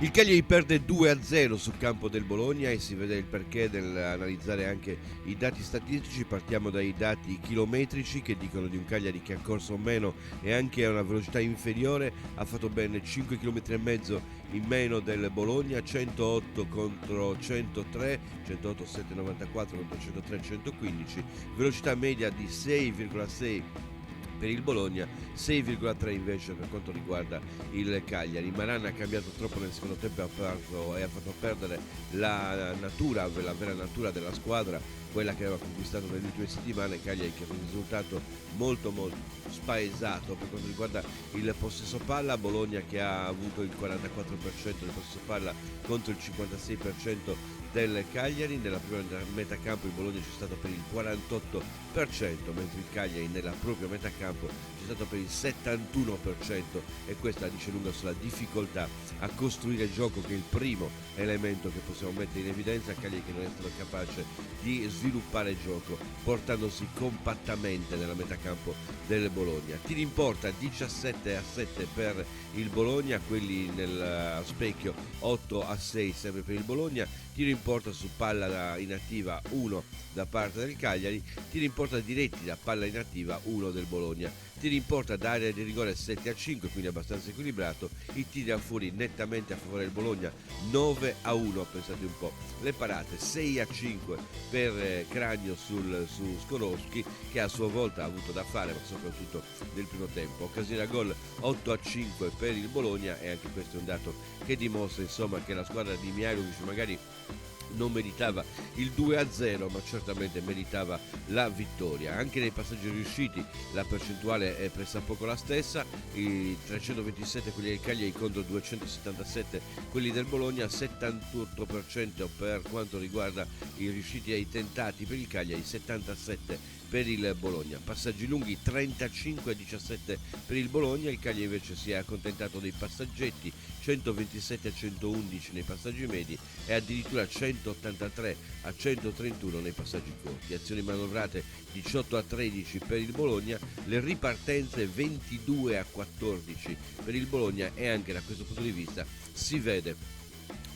Il Cagliari perde 2-0 sul campo del Bologna e si vede il perché nell'analizzare anche i dati statistici. Partiamo dai dati chilometrici che dicono di un Cagliari che ha corso meno e anche a una velocità inferiore, ha fatto ben 5 km e mezzo in meno del Bologna, 108 contro 103, 108 794 contro 103 115, velocità media di 6,6 per il Bologna, 6,3 invece per quanto riguarda il Cagliari. Maran ha cambiato troppo nel secondo tempo e ha fatto perdere la vera natura della squadra, quella che aveva conquistato nelle ultime settimane. Cagliari che ha un risultato molto spaesato per quanto riguarda il possesso palla, Bologna che ha avuto il 44% del possesso palla contro il 56% del Cagliari. Nella prima metà campo il Bologna c'è stato per il 48%, mentre il Cagliari nella propria metà campo c'è stato per il 71%, e questa dice lunga sulla difficoltà a costruire gioco, che è il primo elemento che possiamo mettere in evidenza. Cagliari che non è stato capace di sviluppare gioco portandosi compattamente nella metà campo del Bologna. Tiri in porta 17-7 per il Bologna, quelli nel specchio 8-6 sempre per il Bologna. Tiro in porta su palla inattiva 1 da parte del Cagliari, tiri in porta diretti da palla inattiva 1 del Bologna, tiri in porta da area di rigore 7-5, quindi abbastanza equilibrato. I tiri a fuori nettamente a favore del Bologna 9-1, pensate un po'. Le parate 6-5 per Cragno su Skorowski, che a sua volta ha avuto da fare, ma soprattutto nel primo tempo. Occasione a gol 8-5 per il Bologna, e anche questo è un dato che dimostra insomma che la squadra di Mihajlovic magari non meritava il 2-0, ma certamente meritava la vittoria. Anche nei passaggi riusciti la percentuale è pressappoco la stessa, i 327 quelli del Cagliari contro 277 quelli del Bologna, 78% per quanto riguarda i riusciti e i tentati per il Cagliari, 77 per il Bologna. Passaggi lunghi 35-17 per il Bologna, il Cagliari invece si è accontentato dei passaggetti, 127-111 nei passaggi medi e addirittura 183-131 nei passaggi corti. Azioni manovrate 18-13 per il Bologna, le ripartenze 22-14 per il Bologna, e anche da questo punto di vista si vede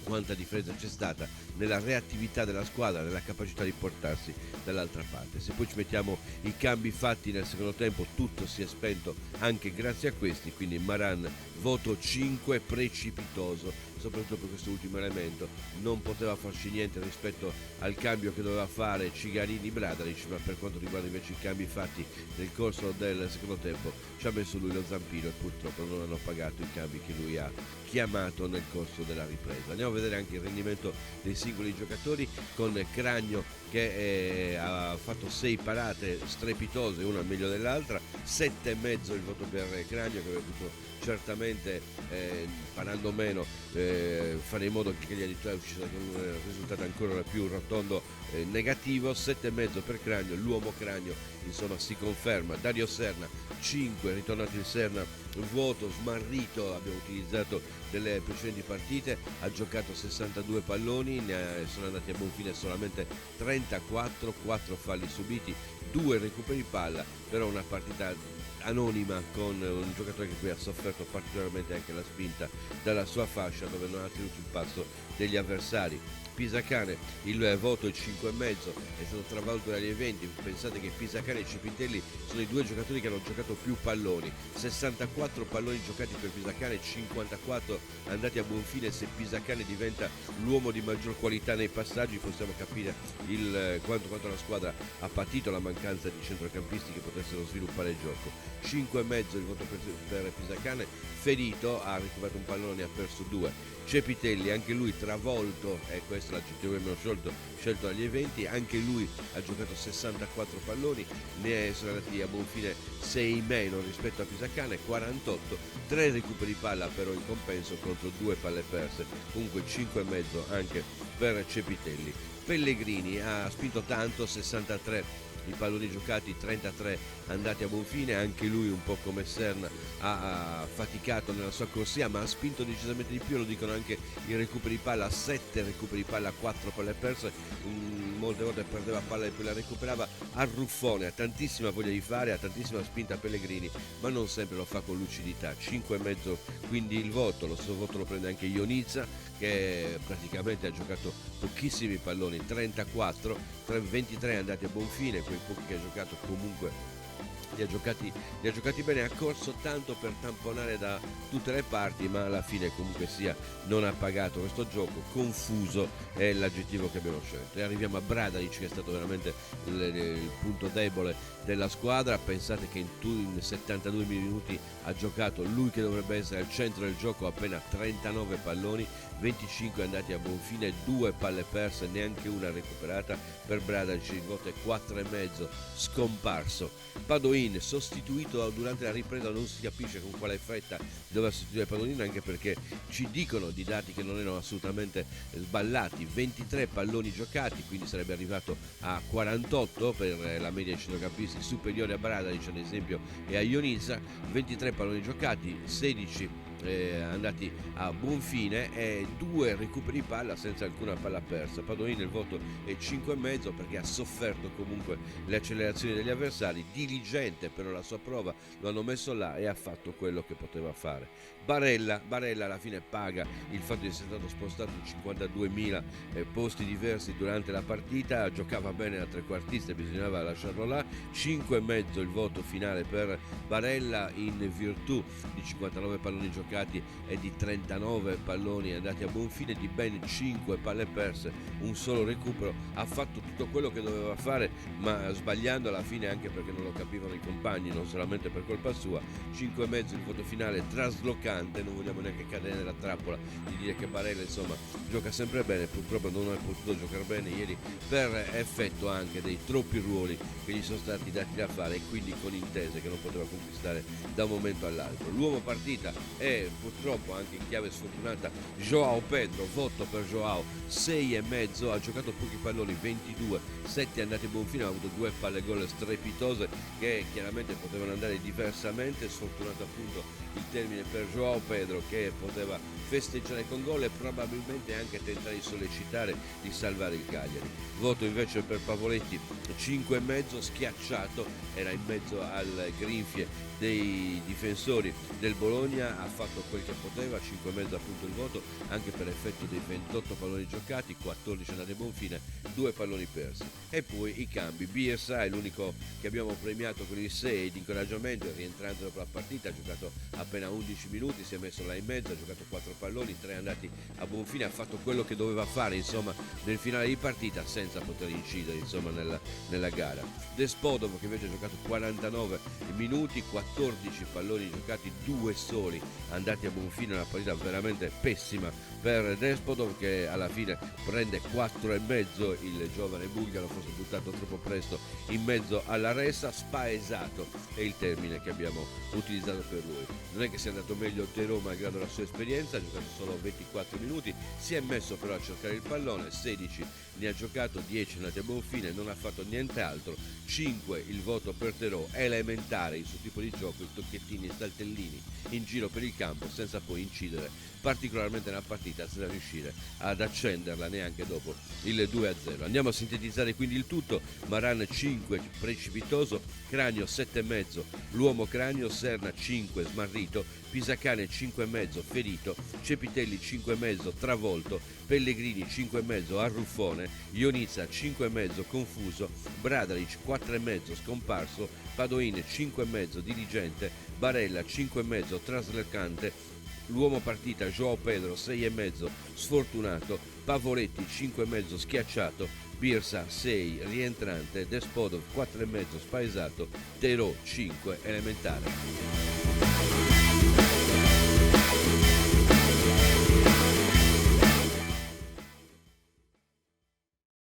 quanta differenza c'è stata nella reattività della squadra, nella capacità di portarsi dall'altra parte. Se poi ci mettiamo i cambi fatti nel secondo tempo, tutto si è spento anche grazie a questi, quindi Maran voto 5 precipitoso, soprattutto per questo ultimo elemento. Non poteva farci niente rispetto al cambio che doveva fare Cigarini-Bradaric, ma per quanto riguarda invece i cambi fatti nel corso del secondo tempo ci ha messo lui lo zampino, e purtroppo non hanno pagato i cambi che lui ha chiamato nel corso della ripresa. Andiamo a vedere anche il rendimento dei singoli giocatori, con Cragno che ha fatto 6 parate strepitose, una meglio dell'altra, 7,5 il voto per Cragno, che aveva avuto certamente parando meno fare in modo che gli addirittura uscisse con un risultato ancora più rotondo negativo. 7,5 per Cragno, l'uomo Cragno insomma si conferma. Dario Serna 5, ritornato in Serna vuoto, smarrito, abbiamo utilizzato delle precedenti partite, ha giocato 62 palloni, sono andati a buon fine solamente 34, 4 falli subiti, 2 recuperi palla, però una partita anonima con un giocatore che qui ha sofferto particolarmente anche la spinta dalla sua fascia, dove non ha tenuto il passo degli avversari. Pisacane, il voto è 5,5, è stato travolto dagli eventi. Pensate che Pisacane e Cepitelli sono i due giocatori che hanno giocato più palloni, 64 palloni giocati per Pisacane, 54 andati a buon fine. Se Pisacane diventa l'uomo di maggior qualità nei passaggi, possiamo capire quanto la squadra ha patito la mancanza di centrocampisti che potessero sviluppare il gioco. 5,5 il voto per Pisacane, ferito, ha recuperato un pallone, ne ha perso 2. Cepitelli, anche lui travolto, e questo è l'aggettivo che abbiamo scelto dagli eventi, anche lui ha giocato 64 palloni, ne sono andati a buon fine 6 meno rispetto a Pisacane, 48, 3 recuperi palla però in compenso contro 2 palle perse, comunque 5,5 anche per Cepitelli. Pellegrini ha spinto tanto, 63 i palloni giocati, 33 andati a buon fine, anche lui un po' come Serna ha faticato nella sua corsia, ma ha spinto decisamente di più, lo dicono anche i recuperi palla, 7 recuperi palla, 4 palle perse, molte volte perdeva palla e poi la recuperava. Arruffone, ha tantissima voglia di fare, ha tantissima spinta Pellegrini, ma non sempre lo fa con lucidità. 5,5 quindi il voto, lo stesso voto lo prende anche Ionizza, che praticamente ha giocato pochissimi palloni, 34, 23 andati a buon fine, quei pochi che ha giocato comunque li ha giocati bene, ha corso tanto per tamponare da tutte le parti, ma alla fine comunque sia non ha pagato questo gioco. Confuso è l'aggettivo che abbiamo scelto. E arriviamo a Bradalic, che è stato veramente il punto debole della squadra. Pensate che in 72 minuti ha giocato lui che dovrebbe essere al centro del gioco, appena 39 palloni, 25 andati a buon fine, 2 palle perse, neanche una recuperata per Bradalic. Il voto è 4,5, scomparso. Padoin sostituito durante la ripresa, non si capisce con quale fretta doveva sostituire Padoin, anche perché ci dicono di dati che non erano assolutamente sballati. 23 palloni giocati, quindi sarebbe arrivato a 48 per la media dei centrocampisti, superiore a Bradalic ad esempio e a Ionizza. 23 palloni giocati, 16 andati a buon fine e 2 recuperi palla senza alcuna palla persa. Padoin il voto è 5,5 perché ha sofferto comunque le accelerazioni degli avversari, diligente però la sua prova, lo hanno messo là e ha fatto quello che poteva fare. Barella alla fine paga il fatto di essere stato spostato in 52.000 posti diversi durante la partita, giocava bene da trequartista, bisognava lasciarlo là. 5,5 il voto finale per Barella in virtù di 59 palloni giocati e di 39 palloni andati a buon fine, di ben 5 palle perse, un solo recupero. Ha fatto tutto quello che doveva fare, ma sbagliando alla fine, anche perché non lo capivano i compagni, non solamente per colpa sua. 5,5 il voto finale, traslocante. Non vogliamo neanche cadere nella trappola di dire che Barella insomma gioca sempre bene, purtroppo non ha potuto giocare bene ieri per effetto anche dei troppi ruoli che gli sono stati dati da fare, e quindi con intese che non poteva conquistare da un momento all'altro. L'uomo partita è purtroppo anche in chiave sfortunata João Pedro, voto per João 6,5, ha giocato pochi palloni, 22, 7 andati a buon fine, ha avuto 2 palle gol strepitose che chiaramente potevano andare diversamente. Sfortunato appunto il termine per João Pedro, che poteva festeggiare con gol e probabilmente anche tentare di sollecitare, di salvare il Cagliari. Voto invece per Pavoletti 5,5, schiacciato, era in mezzo alle grinfie dei difensori del Bologna, ha fatto quel che poteva, 5,5 appunto il voto, anche per effetto dei 28 palloni giocati, 14 andati a buon fine, 2 palloni persi. E poi i cambi, Bielsa è l'unico che abbiamo premiato con il 6 di incoraggiamento, è rientrando dopo la partita, ha giocato appena 11 minuti, si è messo là in mezzo, ha giocato 4 palloni, 3 andati a buon fine, ha fatto quello che doveva fare insomma nel finale di partita senza poter incidere insomma nella gara. Despodov, che invece ha giocato 49 minuti, 14 palloni giocati, 2 soli andati a buon fine, una partita veramente pessima per Despodov, che alla fine prende 4,5, il giovane bulgaro forse buttato troppo presto in mezzo alla resa. Spaesato è il termine che abbiamo utilizzato per lui. Non è che sia andato meglio Terò malgrado la sua esperienza, ha giocato solo 24 minuti, si è messo però a cercare il pallone, 16 ne ha giocato, 10 andati a buon fine, non ha fatto niente altro. 5 il voto per Terò, elementare il suo tipo di gioco, i tocchettini e saltellini in giro per il campo senza poi incidere particolarmente nella partita, senza riuscire ad accenderla neanche dopo il 2-0. Andiamo a sintetizzare quindi il tutto. Maran 5 precipitoso, Cranio 7,5 l'uomo Cranio, Serna 5 smarrito, Pisacane 5,5 ferito, Cepitelli 5,5 travolto, Pellegrini 5,5 arruffone, Ionizza 5,5 confuso, Bradalic 4,5 scomparso, Padoin 5,5 dirigente, Barella 5,5 traslocante, l'uomo partita João Pedro 6,5 sfortunato, Pavoletti 5,5 schiacciato, Birsa 6 rientrante, Despodov 4,5 spaesato, Terò 5 elementare.